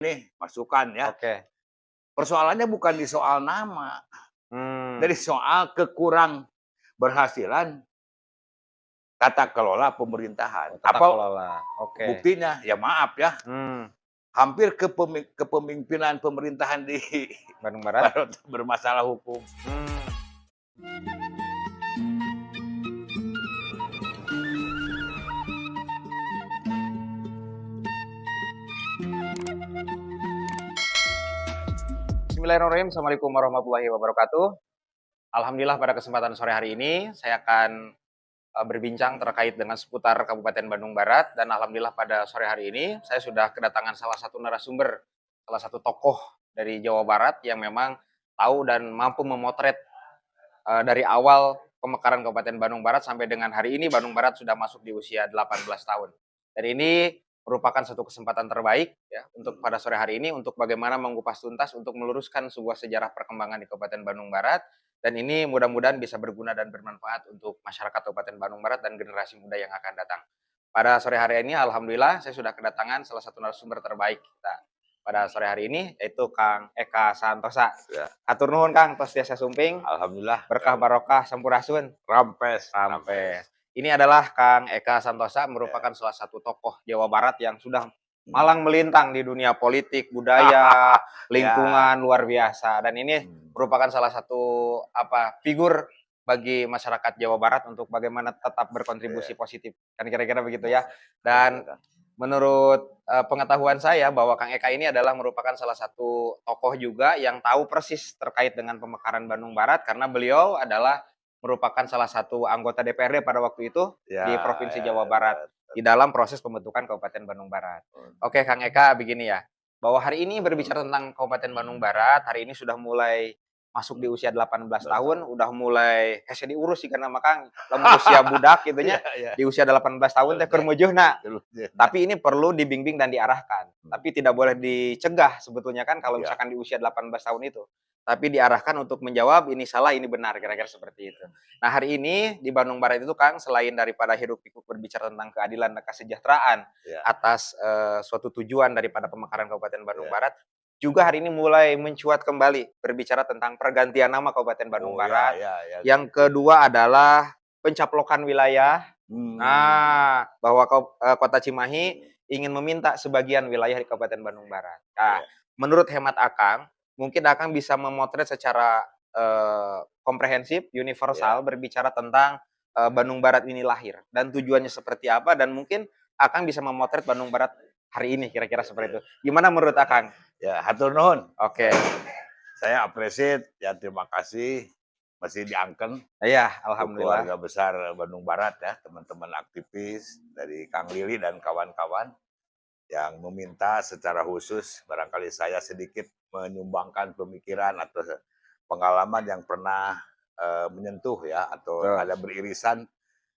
nih masukan ya. Oke. Persoalannya bukan di soal nama, Mmm, dari soal kekurang berhasilan tata kelola pemerintahan. oh tata Apa kelola, oke. buktinya? Ya maaf ya, Mmm, hampir kepemimpinan pemerintahan di Bandung Barat? Barat bermasalah hukum. Mmm, Bismillahirrahmanirrahim. Assalamualaikum warahmatullahi wabarakatuh. Alhamdulillah pada kesempatan sore hari ini saya akan, berbincang terkait dengan seputar Kabupaten Bandung Barat dan alhamdulillah pada sore hari ini saya sudah kedatangan salah satu narasumber, salah satu tokoh dari Jawa Barat yang memang tahu dan mampu memotret, dari awal pemekaran Kabupaten Bandung Barat sampai dengan hari ini Bandung Barat sudah masuk di usia 18 tahun. Dan ini merupakan satu kesempatan terbaik ya untuk pada sore hari ini untuk bagaimana mengupas tuntas untuk meluruskan sebuah sejarah perkembangan di Kabupaten Bandung Barat dan ini mudah-mudahan bisa berguna dan bermanfaat untuk masyarakat Kabupaten Bandung Barat dan generasi muda yang akan datang. Pada sore hari ini alhamdulillah saya sudah kedatangan salah satu narasumber terbaik kita pada sore hari ini yaitu Kang Eka Santosa. Ya, Hatur nuhun Kang tos tiasa sumping. alhamdulillah Berkah barokah sampurasun. rampes, Rampes. Ini adalah Kang Eka Santosa Ya. merupakan salah satu tokoh Jawa Barat yang sudah malang melintang di dunia politik, budaya, Ya. lingkungan luar biasa dan ini Hmm. merupakan salah satu figur bagi masyarakat Jawa Barat untuk bagaimana tetap berkontribusi Ya. positif. Kan kira-kira begitu Ya. ya. Dan Betul. menurut pengetahuan saya bahwa Kang Eka ini adalah merupakan salah satu tokoh juga yang tahu persis terkait dengan pemekaran Bandung Barat karena beliau adalah merupakan salah satu anggota DPRD pada waktu itu Ya, di Provinsi ya, Jawa Barat di dalam proses pembentukan Kabupaten Bandung Barat. betul. Oke Kang Eka begini ya, bahwa hari ini berbicara tentang Kabupaten Bandung Barat, hari ini sudah mulai masuk di usia 18 tahun, udah mulai hese diurus sih karena Kang lamun usia budak gitu nya, Iya, iya. di usia 18 tahun teh keur meujeuna. Terus ya. Tapi ini perlu dibimbing dan diarahkan. Tapi tidak boleh dicegah sebetulnya kan kalau Iya. misalkan di usia 18 tahun itu. Tapi diarahkan untuk menjawab ini salah, ini benar, kira-kira seperti itu. Nah, hari ini di Bandung Barat itu Kang, selain daripada hiruk pikuk berbicara tentang keadilan dan kesejahteraan Iya. atas suatu tujuan daripada pemekaran Kabupaten Bandung Iya. Barat, juga hari ini mulai mencuat kembali berbicara tentang pergantian nama Kabupaten Bandung Oh, ya, Barat. ya, ya, Yang gitu. kedua adalah pencaplokan wilayah. Hmm. Nah, bahwa Kota Cimahi ingin meminta sebagian wilayah di Kabupaten Bandung Barat. Nah, Iya. menurut hemat Akang, mungkin Akang bisa memotret secara komprehensif, Iya. universal berbicara tentang Bandung Barat ini lahir dan tujuannya seperti apa dan mungkin Akang bisa memotret Bandung Barat hari ini kira-kira seperti itu. Gimana menurut Akang? Ya, hatur nuhun. Oke. Saya appreciate ya, terima kasih masih diangken Iya, untuk alhamdulillah. keluarga besar Bandung Barat ya, teman-teman aktivis dari Kang Lili dan kawan-kawan yang meminta secara khusus barangkali saya sedikit menyumbangkan pemikiran atau pengalaman yang pernah menyentuh ya atau Betul. ada beririsan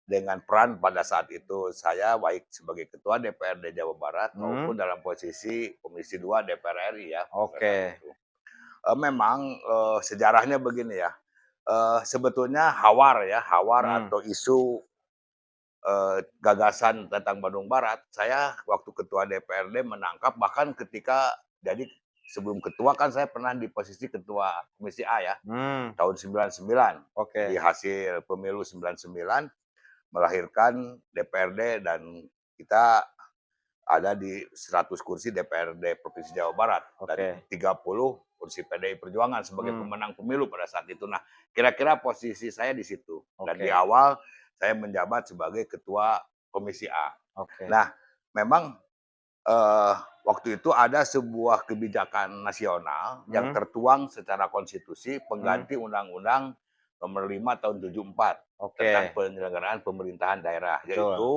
dengan peran pada saat itu saya baik sebagai ketua DPRD Jawa Barat maupun Hmm, dalam posisi Komisi 2 DPR RI ya pada saat oke. itu. Memang sejarahnya begini ya. Sebetulnya hawar ya, hawar Hmm, atau isu gagasan tentang Bandung Barat, saya waktu ketua DPRD menangkap bahkan ketika jadi sebelum ketua kan saya pernah di posisi ketua Komisi A ya, hmm, tahun 99. Di oke. hasil pemilu 99 melahirkan DPRD dan kita ada di 100 kursi DPRD Provinsi Jawa Barat dan Oke. 30 kursi PDI Perjuangan sebagai Hmm, pemenang pemilu pada saat itu. Nah, kira-kira posisi saya di situ. Dan di oke. awal saya menjabat sebagai ketua Komisi A. Oke. Nah, memang waktu itu ada sebuah kebijakan nasional yang Hmm, tertuang secara konstitusi hmm, pengganti Undang-Undang Nomor 5 Tahun 74 tentang oke, penyelenggaraan pemerintahan daerah, betul. yaitu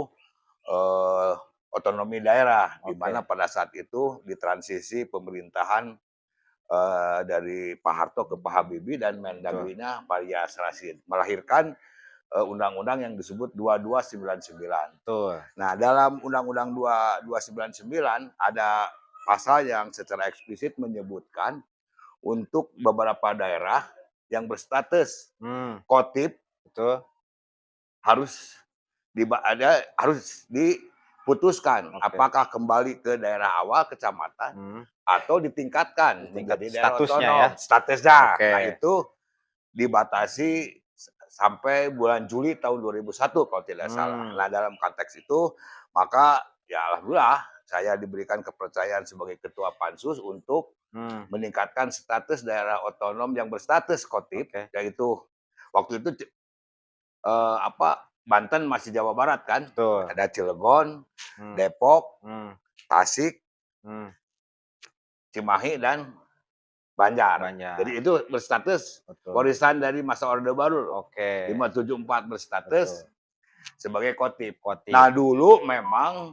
eh, otonomi daerah, di mana Oke, pada saat itu ditransisi pemerintahan dari Pak Harto ke Pak Habibie dan betul. Mendagrinya Pak Yas Rashid, melahirkan undang-undang yang disebut 2299. Betul. Nah, dalam Undang-Undang 2299 ada pasal yang secara eksplisit menyebutkan untuk beberapa daerah yang berstatus Hmm, Kotip betul. harus harus putuskan Oke. apakah kembali ke daerah awal kecamatan Hmm. atau ditingkatkan Tingkat menjadi daerah statusnya otonom ya. statusnya. Oke. Nah itu dibatasi sampai bulan Juli tahun 2001 kalau tidak salah. Nah dalam konteks itu maka ya alhamdulillah saya diberikan kepercayaan sebagai ketua pansus untuk meningkatkan status daerah otonom yang berstatus Kotip, Oke. yaitu waktu itu Banten masih Jawa Barat kan, Betul. ada Cilegon, Hmm. Depok, Hmm. Tasik, Hmm. Cimahi dan Banjar. Banyak. Jadi itu berstatus Betul. warisan dari masa Orde Baru. Oke. 574 berstatus Betul. sebagai Kotip. Kotip. Nah dulu memang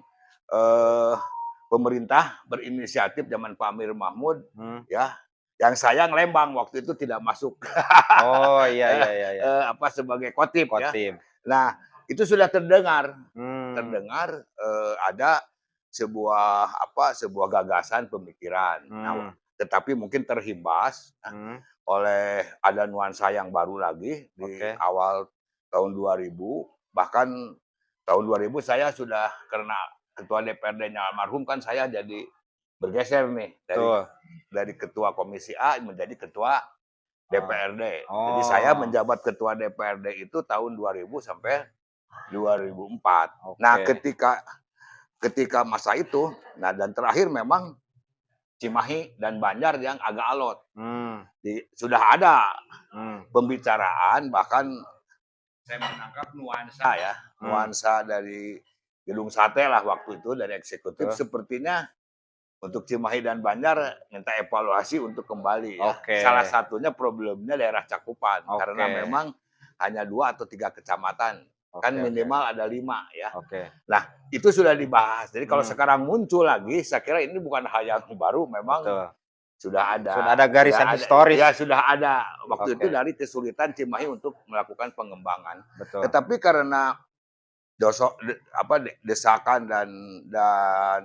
pemerintah berinisiatif zaman Pak Amir Mahmud ya, yang sayang Lembang waktu itu tidak masuk Oh iya iya iya. Iya. sebagai Kotip ya. Kotip. Nah itu sudah terdengar ada sebuah gagasan pemikiran. Nah, tetapi mungkin terhimbas oleh ada nuansa yang baru lagi di awal tahun 2000, bahkan tahun 2000 saya sudah karena ketua DPRD-nya almarhum kan saya jadi bergeser nih dari ketua komisi A menjadi ketua DPRD. Jadi saya menjabat ketua DPRD itu tahun 2000 sampai 2004. Nah, ketika masa itu, nah dan terakhir memang Cimahi dan Banjar yang agak alot. Sudah ada pembicaraan, bahkan saya menangkap nuansa dari Gedung Sate lah waktu itu dari eksekutif sepertinya untuk Cimahi dan Banjar minta evaluasi untuk kembali ya. Salah satunya problemnya daerah cakupan karena memang hanya 2 atau 3 kecamatan. Kan minimal ada 5 ya. Nah, itu sudah dibahas. Jadi kalau sekarang muncul lagi, saya kira ini bukan hal yang baru, memang sudah ada. Sudah ada garisan historis. Ya, sudah ada. Waktu itu dari kesulitan Cimahi untuk melakukan pengembangan. Tetapi karena desakan dan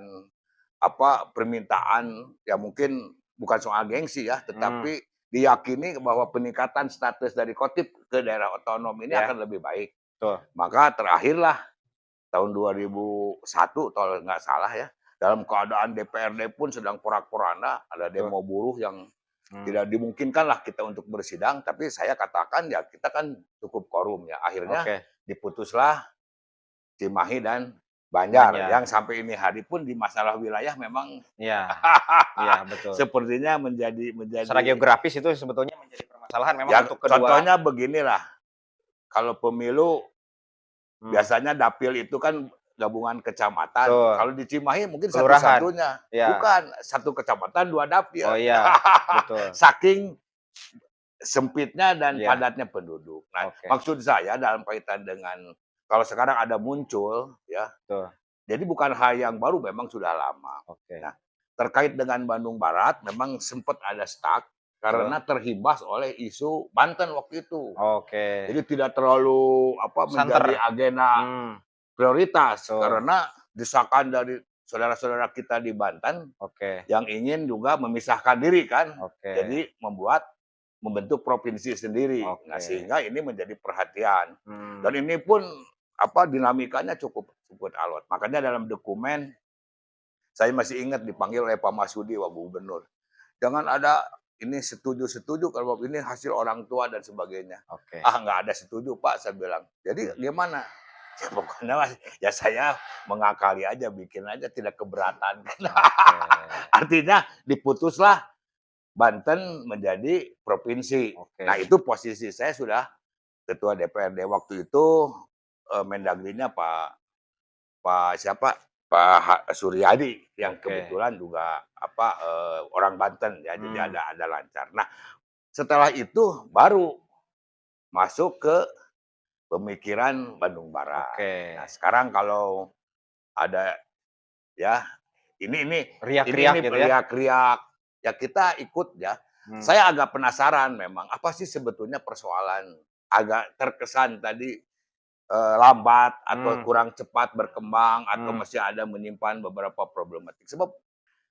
permintaan ya mungkin bukan soal gengsi ya, tetapi diyakini bahwa peningkatan status dari Kotip ke daerah otonom ini akan lebih baik. Maka terakhirlah tahun 2001 kalau nggak salah ya, dalam keadaan DPRD pun sedang porak-poranda, ada demo buruh yang tidak dimungkinkan lah kita untuk bersidang, tapi saya katakan ya kita kan cukup korum ya. Akhirnya diputuslah Cimahi dan Banjar yang sampai ini hari pun di masalah wilayah memang betul. Sepertinya menjadi secara geografis itu sebetulnya menjadi permasalahan memang ya, untuk kedua. Contohnya beginilah, kalau pemilu biasanya dapil itu kan gabungan kecamatan. Kalau di Cimahi mungkin satu-satunya. Bukan, satu kecamatan 2 dapil. Oh iya, betul. Saking sempitnya dan padatnya penduduk. Nah, maksud saya dalam kaitan dengan kalau sekarang ada muncul ya. Jadi bukan hal yang baru, memang sudah lama. Nah, terkait dengan Bandung Barat memang sempat ada stuck karena terhimbas oleh isu Banten waktu itu. Jadi tidak terlalu menjadi agenda prioritas karena desakan dari saudara-saudara kita di Banten yang ingin juga memisahkan diri kan. Jadi membentuk provinsi sendiri. Nah, sehingga ini menjadi perhatian. Dan ini pun dinamikanya cukup alot. Makanya dalam dokumen saya masih ingat dipanggil oleh Pak Masudi, Pak Gubernur. Jangan ada ini setuju kalau ini hasil orang tua dan sebagainya. Nggak ada setuju Pak, saya bilang. Jadi gimana? Ya pokoknya ya saya mengakali aja, bikin aja, tidak keberatan. Artinya diputuslah Banten menjadi provinsi. Nah itu posisi saya sudah ketua DPRD waktu itu, Mendagrinya Pak Suryadi yang kebetulan juga orang Banten ya, jadi ada lancar. Nah setelah itu baru masuk ke pemikiran Bandung Barat. Nah sekarang kalau ada ya ini riak-riak ya kita ikut ya. Saya agak penasaran memang apa sih sebetulnya persoalan agak terkesan tadi lambat atau kurang cepat berkembang atau masih ada menyimpan beberapa problematik. Sebab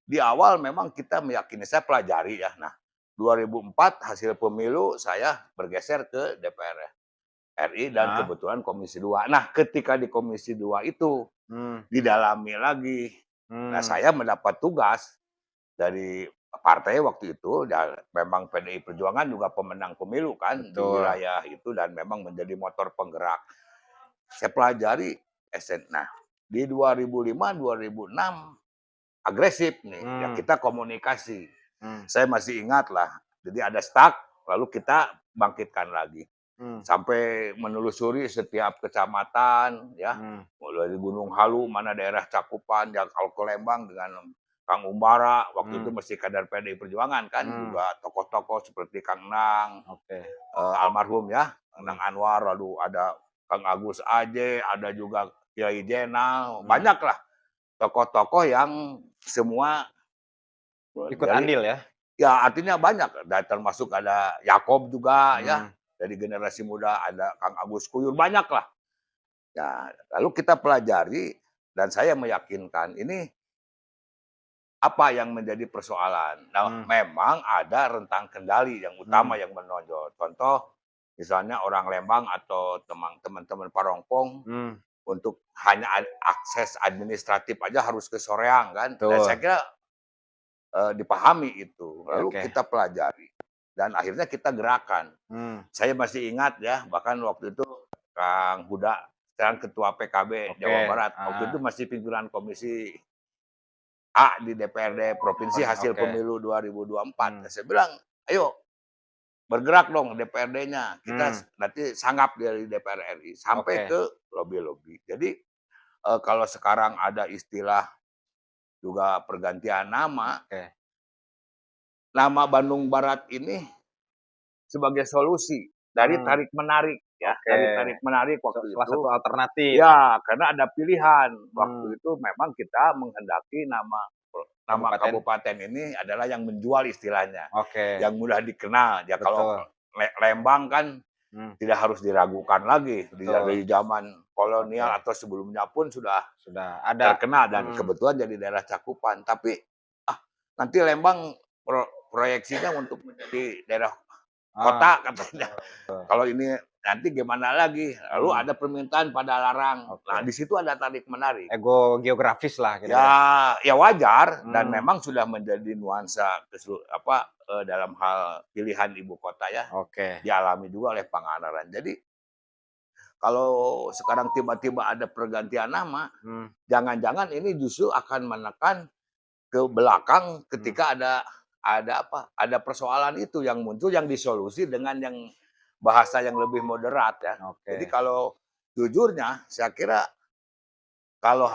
di awal memang kita meyakini, saya pelajari ya. Nah 2004 hasil pemilu saya bergeser ke DPR. RI dan Ah. kebetulan Komisi 2. Nah, ketika di Komisi 2 itu didalami lagi. Nah, Hmm. saya mendapat tugas dari partai waktu itu, dan memang PDI Perjuangan juga pemenang pemilu kan di Betul. wilayah itu dan memang menjadi motor penggerak. Saya pelajari nah, di 2005, 2006 agresif nih, ya Hmm. kita komunikasi. Hmm. Saya masih ingat lah, jadi ada stuck, lalu kita bangkitkan lagi. Hmm. Sampai menelusuri setiap kecamatan, ya, Hmm. mulai dari Gunung Halu, mana daerah cakupan, ya kalau ke Lembang dengan Kang Umbara, waktu itu masih kader PDI Perjuangan kan, juga tokoh-tokoh seperti Kang Nang, Oke. almarhum ya, Kang Nang Anwar, lalu ada Kang Agus Aje, ada juga Kiai Jenal, banyak lah tokoh-tokoh yang semua Ikut dari, andil ya? ya artinya banyak, dan termasuk ada Yakob juga ya, Hmm. dari generasi muda ada Kang Agus Kuyur, banyak lah. Ya, lalu kita pelajari dan saya meyakinkan ini apa yang menjadi persoalan. Nah, memang ada rentang kendali yang utama yang menonjol. Contoh, misalnya orang Lembang atau teman-teman Parongpong untuk hanya akses administratif aja harus ke Soreang kan. Dan saya Betul. kira dipahami itu. Ya, Lalu oke. kita pelajari dan akhirnya kita gerakan. Saya masih ingat ya, bahkan waktu itu Kang Huda, sekarang Ketua PKB Jawa Oke. Barat, waktu itu masih pimpinan Komisi A di DPRD Provinsi hasil Oke. pemilu 2024. Saya bilang, ayo bergerak dong DPRD-nya. Kita nanti sanggap dari DPR RI sampai Oke. ke lobi-lobi. Jadi kalau sekarang ada istilah juga pergantian nama, Oke. nama Bandung Barat ini sebagai solusi dari tarik-menarik ya, Oke. dari tarik-menarik waktu Salah itu. satu alternatif. Ya, karena ada pilihan. Waktu itu memang kita menghendaki nama Kabupaten. kabupaten ini adalah yang menjual istilahnya, Oke. yang mudah dikenal. Ya kalau Betul. Lembang kan tidak harus diragukan lagi, Betul. dari zaman kolonial Oke. atau sebelumnya pun sudah Ada. terkenal dan kebetulan jadi daerah cakupan. Tapi nanti Lembang proyeksinya untuk menjadi daerah kota katanya. Kalau ini nanti gimana lagi? Lalu ada permintaan pada larang. Nah, di situ ada tarik-menarik. Ego geografis lah Ya, kira-kira. ya wajar dan memang sudah menjadi nuansa dalam hal pilihan ibu kota ya, Oke. dialami juga oleh Pangandaran. Jadi kalau sekarang tiba-tiba ada pergantian nama, jangan-jangan ini justru akan menekan ke belakang ketika ada persoalan itu yang muncul, yang disolusi dengan yang bahasa yang lebih moderat ya. Jadi Oke. kalau jujurnya saya kira kalau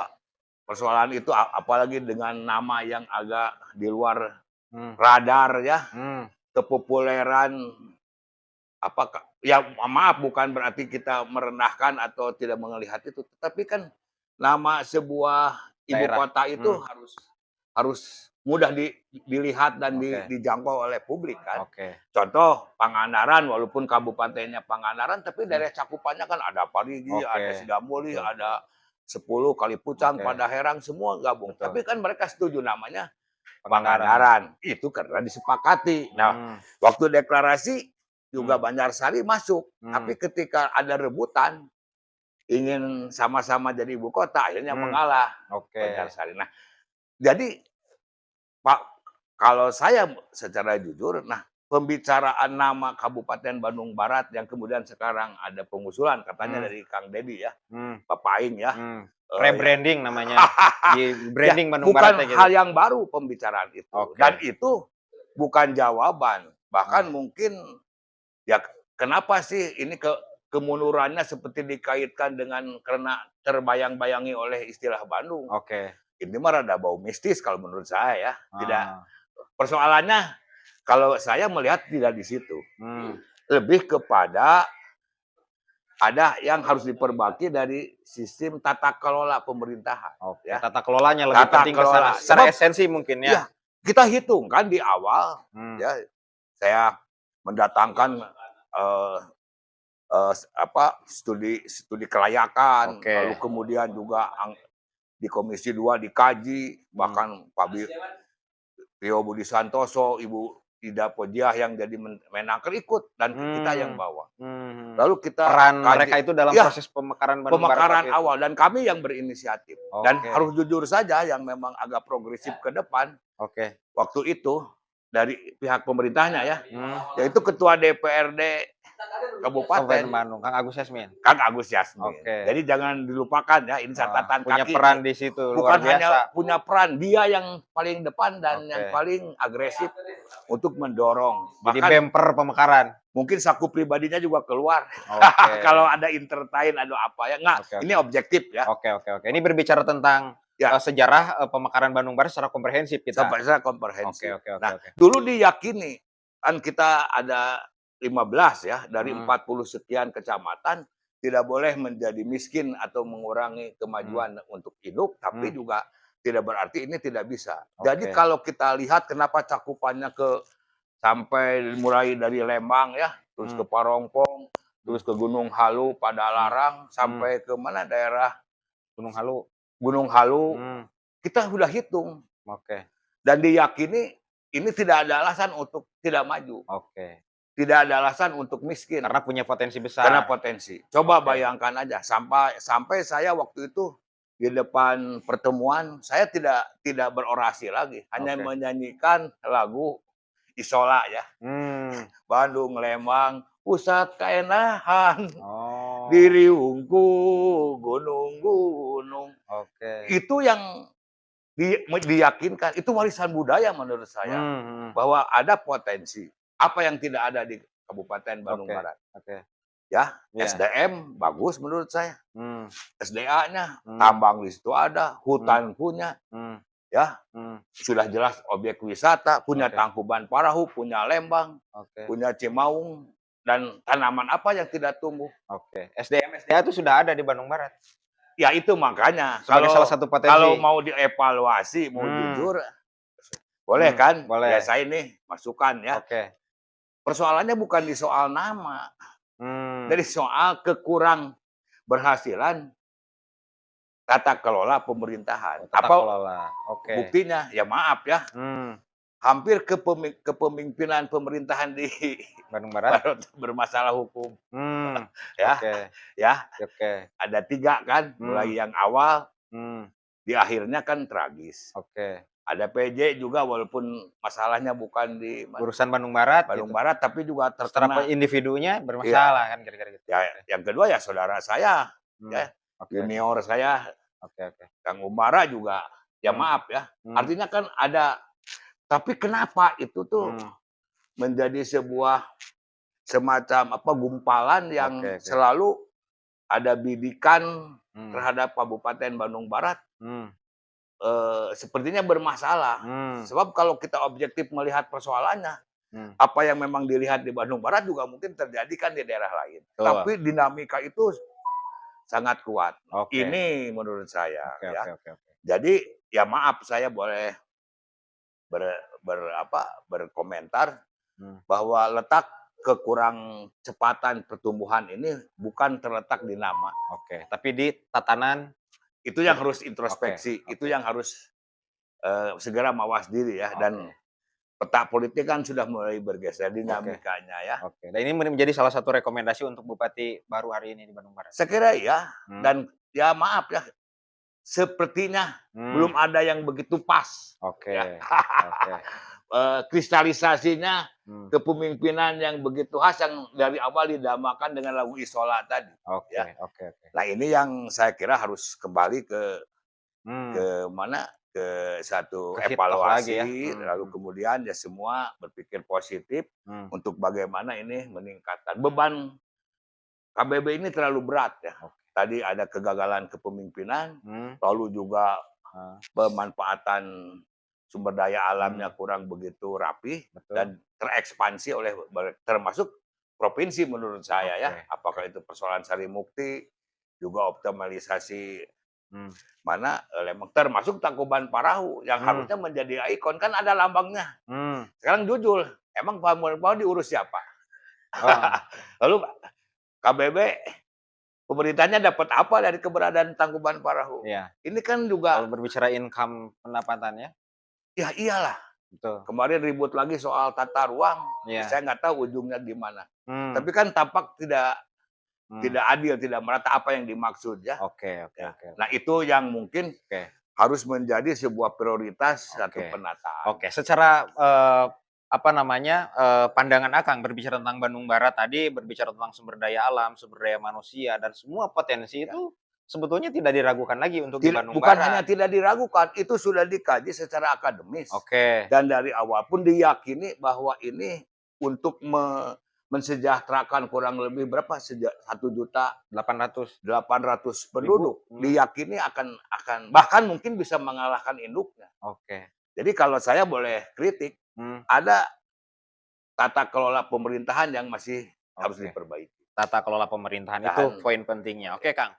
persoalan itu apalagi dengan nama yang agak di luar radar ya, kepopuleran ya maaf bukan berarti kita merendahkan atau tidak melihat itu, tetapi kan nama sebuah ibu Daerah. kota itu harus mudah dilihat dan Oke. dijangkau oleh publik kan. Oke. Contoh Pangandaran, walaupun kabupatennya Pangandaran, tapi daerah cakupannya kan ada Parigi, ada Oke. Sidamuli, Betul. ada 10 Kalipucang, Oke. Padaherang, semua gabung. Betul. Tapi kan mereka setuju namanya Pangandaran. Pangandaran. Itu karena disepakati. Nah, waktu deklarasi juga Banjarsari masuk. Tapi ketika ada rebutan, ingin sama-sama jadi ibu kota, akhirnya mengalah Oke. Banjarsari. Nah, jadi Pak, kalau saya secara jujur, nah pembicaraan nama Kabupaten Bandung Barat yang kemudian sekarang ada pengusulan katanya dari Kang Dedi ya, Bapak Aing ya. Rebranding namanya. Di Ya, branding Bandung bukan Barat gitu. hal yang baru pembicaraan itu. Oke. Dan itu bukan jawaban. Bahkan mungkin ya kenapa sih ini kemundurannya seperti dikaitkan dengan karena terbayang-bayangi oleh istilah Bandung. Oke. Ini mah rada bau mistis kalau menurut saya ya. Tidak, persoalannya kalau saya melihat tidak di situ. Lebih kepada ada yang harus diperbaiki dari sistem tata kelola pemerintahan. Oke. Ya. Tata kelolanya lebih Tata penting kelola. secara Sebab, esensi mungkin ya. Ya, kita hitung kan di awal, ya saya mendatangkan studi kelayakan, lalu kemudian juga di Komisi 2 dikaji, bahkan Pak Tio Budi Santoso, Ibu Ida Podiah yang jadi Menaker ikut dan kita yang bawa. Mhm. Lalu kita Peran kaji mereka itu dalam ya, proses pemekaran Bandung Barat pemekaran waktu itu? awal dan kami yang berinisiatif. Dan Oke, harus jujur saja yang memang agak progresif ke depan oke. waktu itu dari pihak pemerintahnya ya, Mmm. yaitu ketua DPRD Kabupaten kabupaten Bandung, Kang Agus Yasmin? Kang Agus Yasmin. Oke. Jadi jangan dilupakan ya, ini Wah, catatan punya kaki nih. peran di situ, luar Bukan hanya biasa. punya peran, dia yang paling depan dan yang Oke. paling agresif untuk mendorong. Jadi Bahkan bemper pemekaran? mungkin saku pribadinya juga keluar. Oke. Kalau ada entertain, ada apa ya. Enggak, Oke, ini oke. objektif ya. Oke. Ini berbicara tentang, Ya, sejarah, pemekaran Bandung Barat secara komprehensif kita? sampai saya Oke komprehensif. oke oke Nah, oke. dulu diyakini, kan kita ada 15 ya, dari Hmm. 40 sekian kecamatan, tidak boleh menjadi miskin atau mengurangi Hmm. kemajuan untuk hidup, tapi Hmm. juga tidak berarti ini tidak bisa. Jadi Oke. kalau kita lihat kenapa cakupannya sampai mulai dari Lembang ya, terus ke Hmm. Parongpong, terus ke Gunung Halu, Padalarang, Hmm. sampai ke mana daerah Gunung Halu? Gunung Halu, Hmm. kita sudah hitung. Oke Dan diyakini ini tidak ada alasan untuk tidak maju. oke. Tidak ada alasan untuk miskin. Karena punya potensi Karena besar? potensi. Coba Oke. bayangkan aja, sampai saya waktu itu di depan pertemuan, saya tidak berorasi lagi. Hanya Oke. menyanyikan lagu Isola ya. Hmm. Bandung, Lembang, pusat kaenahan, Oh, diri ungu, gunung-gunung. oke. Itu yang diyakinkan, itu warisan budaya menurut saya. Hmm. Bahwa ada potensi. Apa yang tidak ada di Kabupaten Bandung Oke Barat. oke. Ya, Iya. SDM bagus menurut saya. Hmm. SDA-nya, Hmm. tambang di situ ada, hutan punya, Hmm. ya. Hmm. Sudah jelas objek wisata, punya Oke. Tangkuban Parahu, punya Lembang, Oke. punya Cimaung, dan tanaman apa yang tidak tumbuh. Oke. SDM, SDA itu sudah ada di Bandung Barat? Ya itu makanya, Sebagai salah satu potensi? kalau mau dievaluasi, mau jujur, boleh kan? Boleh. Ya saya ini masukan ya. Oke. Persoalannya bukan di soal nama, dari Hmm. soal kekurang berhasilan tata kelola pemerintahan. Tata Apa kelola. Oke. buktinya? Ya maaf ya, Hmm. hampir kepemimpinan pemerintahan di Bandung Barat? Barat bermasalah hukum. Hmm. Ya, Oke ya oke. ada 3 kan, mulai yang awal, Hmm. di akhirnya kan tragis. Oke. Ada PJ juga walaupun masalahnya bukan di Urusan Bandung Barat Bandung gitu? Barat, tapi juga Secara terkena. individunya Iya. bermasalah kan kira-kira gitu? Ya, yang kedua ya saudara saya, ya Oke. junior saya, Oke. Kang Umbara juga, ya Hmm. maaf ya, Hmm. artinya kan ada, tapi kenapa itu tuh Hmm. menjadi sebuah semacam apa, gumpalan yang Oke. selalu ada bidikan Hmm. terhadap Kabupaten Bandung Barat, Hmm. sepertinya bermasalah. Hmm. Sebab kalau kita objektif melihat persoalannya, Hmm. apa yang memang dilihat di Bandung Barat juga mungkin terjadi kan di daerah lain. Betul. Tapi dinamika itu sangat kuat. Oke. Ini menurut saya Oke ya. oke. Jadi ya maaf saya boleh berkomentar bahwa letak kekurang cepatan pertumbuhan ini bukan terletak di nama. Oke, tapi di tatanan Itu yang harus introspeksi, Oke. itu yang harus segera mawas diri ya. Dan Oke. peta politik kan sudah mulai bergeser dinamikanya ya. Oke. Dan ini menjadi salah satu rekomendasi untuk Bupati baru hari ini di Bandung Barat? Saya kira ya. Dan ya maaf ya, sepertinya Hmm. belum ada yang begitu pas. Oke. Ya. Oke. Kristalisasinya Hmm. kepemimpinan yang begitu khas yang dari awal didamakan dengan lagu Isola tadi. Oke. Ya. Oke. Nah ini yang saya kira harus kembali ke mana, ke satu Ke hitoh lagi ya. evaluasi, lalu kemudian ya semua berpikir positif untuk bagaimana ini meningkatkan. Beban KBB ini terlalu berat ya. Tadi ada kegagalan kepemimpinan, lalu juga pemanfaatan sumber daya alamnya kurang begitu rapi. Betul. Dan terekspansi oleh termasuk provinsi menurut saya ya. Oke. Apakah itu persoalan Sarimukti, juga optimalisasi mana Lembang, termasuk Tangkuban Parahu yang harusnya menjadi ikon, kan ada lambangnya. Sekarang jujur, emang Tangkuban Parahu diurus siapa? Lalu KBB pemerintahnya dapat apa dari keberadaan Tangkuban Parahu? Iya. Ini kan juga Kalau berbicara income pendapatannya? ya iyalah. betul. Kemarin ribut lagi soal tata ruang, Iya. saya nggak tahu ujungnya di mana. Hmm, Tapi kan tampak tidak hmm. tidak adil, tidak merata apa yang dimaksud ya. Oke, oke, Ya. oke, Nah itu yang mungkin oke, harus menjadi sebuah prioritas satu oke. penataan. Oke, secara apa namanya, pandangan Akang berbicara tentang Bandung Barat tadi, berbicara tentang sumber daya alam, sumber daya manusia, dan semua potensi Ya. itu sebetulnya tidak diragukan lagi untuk di Bandung Bukan hanya Barat. tidak diragukan, itu sudah dikaji secara akademis. Oke, Dan dari awal pun diyakini bahwa ini untuk mensejahterakan kurang lebih berapa, 800. 1.800.000 Ribu. penduduk. Diyakini akan bahkan mungkin bisa mengalahkan induknya. Oke. Jadi kalau saya boleh kritik, Hmm, ada tata kelola pemerintahan yang masih harus oke. diperbaiki. Tata kelola pemerintahan itu Dan poin pentingnya. Oke, Kang.